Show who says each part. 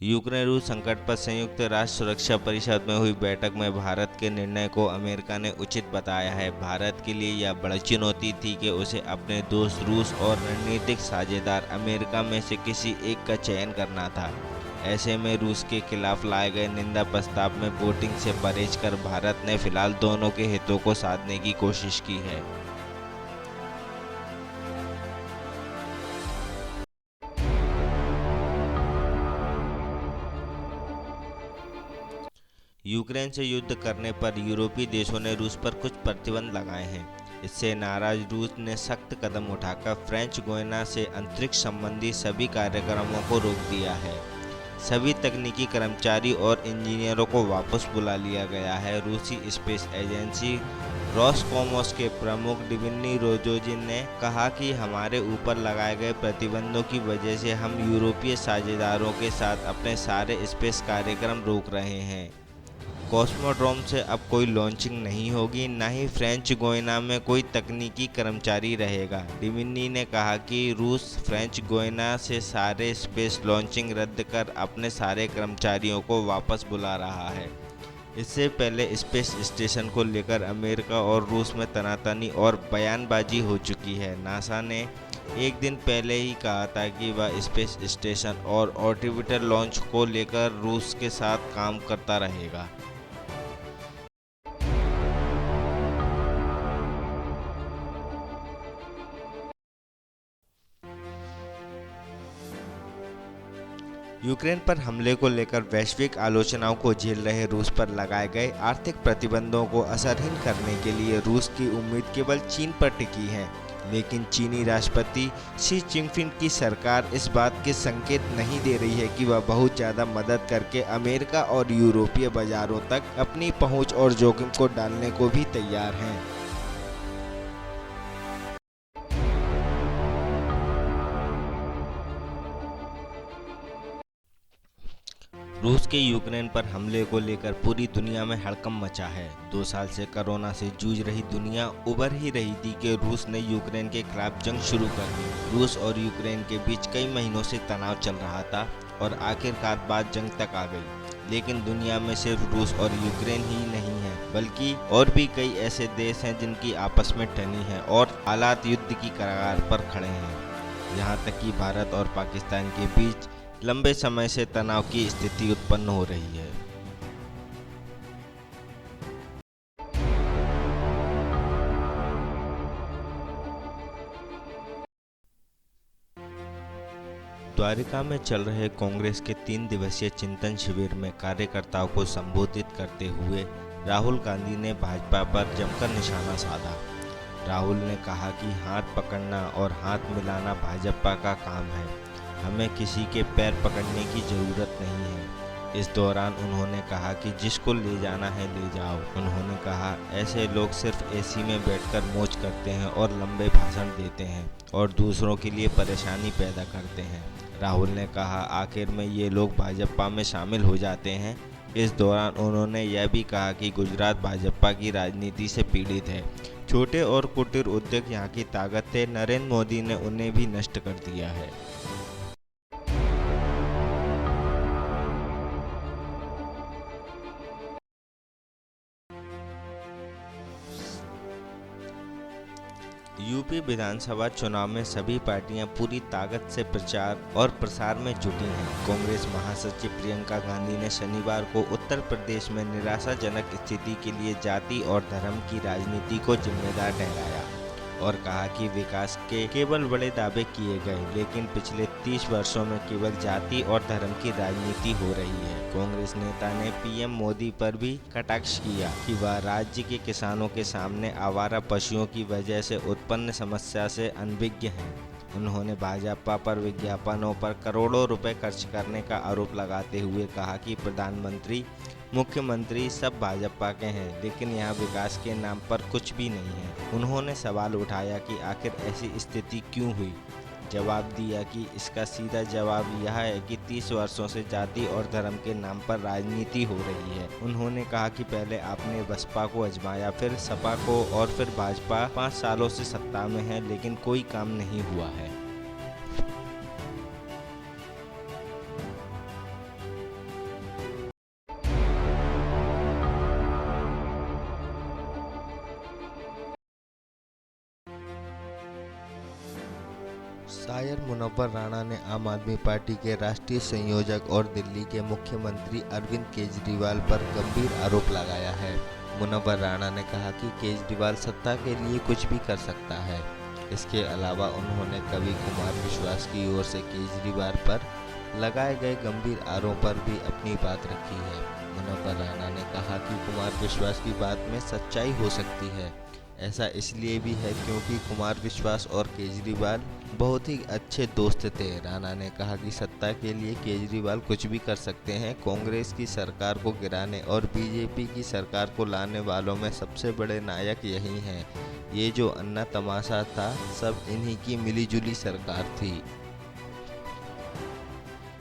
Speaker 1: Ukraine रूस संकट पर संयुक्त राष्ट्र सुरक्षा परिषद में हुई बैठक में भारत के निर्णय को अमेरिका ने उचित बताया है। भारत के लिए यह बड़ी चुनौती थी कि उसे अपने दोस्त रूस और रणनीतिक साझेदार अमेरिका में से किसी एक का चयन करना था। ऐसे में रूस के खिलाफ लाए गए निंदा प्रस्ताव में वोटिंग से परहेज कर भारत ने फिलहाल दोनों के हितों को साधने की कोशिश की है। यूक्रेन से युद्ध करने पर यूरोपीय देशों ने रूस पर कुछ प्रतिबंध लगाए हैं। इससे नाराज रूस ने सख्त कदम उठाकर फ्रेंच गुयाना से अंतरिक्ष संबंधी सभी कार्यक्रमों को रोक दिया है। सभी तकनीकी कर्मचारी और इंजीनियरों को वापस बुला लिया गया है। रूसी स्पेस एजेंसी रोसकोसमोस के प्रमुख डिमित्री रोगोजिन ने कहा कि हमारे ऊपर लगाए गए प्रतिबंधों की वजह से हम यूरोपीय साझेदारों के साथ अपने सारे स्पेस कार्यक्रम रोक रहे हैं। कॉस्मोड्रोम से अब कोई लॉन्चिंग नहीं होगी, न ही फ्रेंच गुयाना में कोई तकनीकी कर्मचारी रहेगा। डिमित्री ने कहा कि रूस फ्रेंच गुयाना से सारे स्पेस लॉन्चिंग रद्द कर अपने सारे कर्मचारियों को वापस बुला रहा है। इससे पहले स्पेस स्टेशन को लेकर अमेरिका और रूस में तनातनी और बयानबाजी हो चुकी है। नासा ने एक दिन पहले ही कहा था कि वह स्पेस स्टेशन और ऑर्बिटर लॉन्च को लेकर रूस के साथ काम करता रहेगा। यूक्रेन पर हमले को लेकर वैश्विक आलोचनाओं को झेल रहे रूस पर लगाए गए आर्थिक प्रतिबंधों को असरहीन करने के लिए रूस की उम्मीद केवल चीन पर टिकी है। लेकिन चीनी राष्ट्रपति शी जिनपिंग की सरकार इस बात के संकेत नहीं दे रही है कि वह बहुत ज़्यादा मदद करके अमेरिका और यूरोपीय बाजारों तक अपनी पहुंच और जोखिम को डालने को भी तैयार हैं। रूस के यूक्रेन पर हमले को लेकर पूरी दुनिया में हड़कंप मचा है। 2 साल से कोरोना से जूझ रही दुनिया उभर ही रही थी कि रूस ने यूक्रेन के खिलाफ जंग शुरू कर दी। रूस और यूक्रेन के बीच कई महीनों से तनाव चल रहा था और आखिरकार बात जंग तक आ गई। लेकिन दुनिया में सिर्फ रूस और यूक्रेन ही नहीं है, बल्कि और भी कई ऐसे देश हैं जिनकी आपस में ठनी है और हालात युद्ध की कगार पर खड़े हैं। यहाँ तक कि भारत और पाकिस्तान के बीच लंबे समय से तनाव की स्थिति उत्पन्न हो रही है। द्वारिका में चल रहे कांग्रेस के 3 दिवसीय चिंतन शिविर में कार्यकर्ताओं को संबोधित करते हुए राहुल गांधी ने भाजपा पर जमकर निशाना साधा। राहुल ने कहा कि हाथ पकड़ना और हाथ मिलाना भाजपा का काम है, हमें किसी के पैर पकड़ने की ज़रूरत नहीं है। इस दौरान उन्होंने कहा कि जिसको ले जाना है ले जाओ। उन्होंने कहा ऐसे लोग सिर्फ एसी में बैठकर मौज करते हैं और लंबे भाषण देते हैं और दूसरों के लिए परेशानी पैदा करते हैं। राहुल ने कहा आखिर में ये लोग भाजपा में शामिल हो जाते हैं। इस दौरान उन्होंने यह भी कहा कि गुजरात भाजपा की राजनीति से पीड़ित है। छोटे और कुटीर उद्योग यहाँ की ताकत है। नरेंद्र मोदी ने उन्हें भी नष्ट कर दिया है। यूपी विधानसभा चुनाव में सभी पार्टियां पूरी ताकत से प्रचार और प्रसार में जुटी हैं। कांग्रेस महासचिव प्रियंका गांधी ने शनिवार को उत्तर प्रदेश में निराशाजनक स्थिति के लिए जाति और धर्म की राजनीति को जिम्मेदार ठहराया और कहा कि विकास के केवल बड़े दावे किए गए, लेकिन पिछले 30 वर्षों में केवल जाति और धर्म की राजनीति हो रही है। कांग्रेस नेता ने पीएम मोदी पर भी कटाक्ष किया कि वह राज्य के किसानों के सामने आवारा पशुओं की वजह से उत्पन्न समस्या से अनभिज्ञ हैं। उन्होंने भाजपा पर विज्ञापनों पर करोड़ों रुपए खर्च करने का आरोप लगाते हुए कहा कि प्रधानमंत्री, मुख्यमंत्री सब भाजपा के हैं, लेकिन यहाँ विकास के नाम पर कुछ भी नहीं है। उन्होंने सवाल उठाया कि आखिर ऐसी स्थिति क्यों हुई। जवाब दिया कि इसका सीधा जवाब यह है कि 30 वर्षों से जाति और धर्म के नाम पर राजनीति हो रही है। उन्होंने कहा कि पहले आपने बसपा को आजमाया, फिर सपा को और फिर भाजपा 5 सालों से सत्ता में है, लेकिन कोई काम नहीं हुआ है। शायर मुनव्वर राणा ने आम आदमी पार्टी के राष्ट्रीय संयोजक और दिल्ली के मुख्यमंत्री अरविंद केजरीवाल पर गंभीर आरोप लगाया है। मुनव्वर राणा ने कहा कि केजरीवाल सत्ता के लिए कुछ भी कर सकता है। इसके अलावा उन्होंने कवि कुमार विश्वास की ओर से केजरीवाल पर लगाए गए गंभीर आरोप पर भी अपनी बात रखी है। मुनव्वर राणा ने कहा कि कुमार विश्वास की बात में सच्चाई हो सकती है। ऐसा इसलिए भी है क्योंकि कुमार विश्वास और केजरीवाल बहुत ही अच्छे दोस्त थे। राणा ने कहा कि सत्ता के लिए केजरीवाल कुछ भी कर सकते हैं। कांग्रेस की सरकार को गिराने और बीजेपी की सरकार को लाने वालों में सबसे बड़े नायक यही हैं। ये जो अन्ना तमाशा था, सब इन्हीं की मिलीजुली सरकार थी।